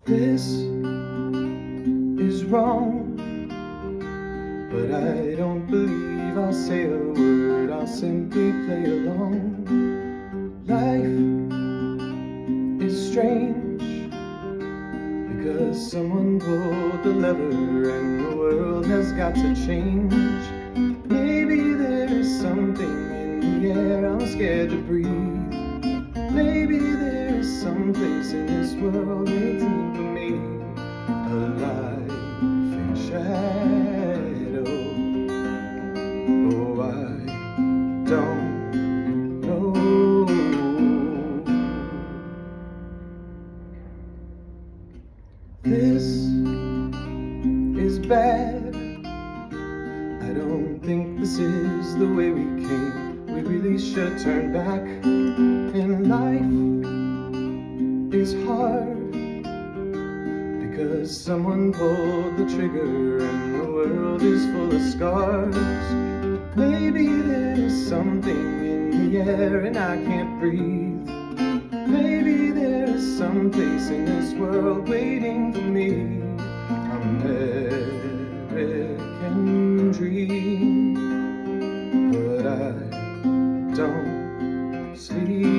This is wrong, but I don't believe I'll say a word. I'll simply play along. Life is strange because someone pulled the lever and the world has got to change. Maybe there's something in the air I'm scared to breathe. Maybe there's some place in this world waiting for me, alive in shadow. Oh, I don't know. This is bad. I don't think this is the way we came. We really should turn back. And life is hard because someone pulled the trigger and the world is full of scars. Maybe there's something in the air and I can't breathe. Maybe there's some place in this world waiting for me. American dream, but I don't sleep.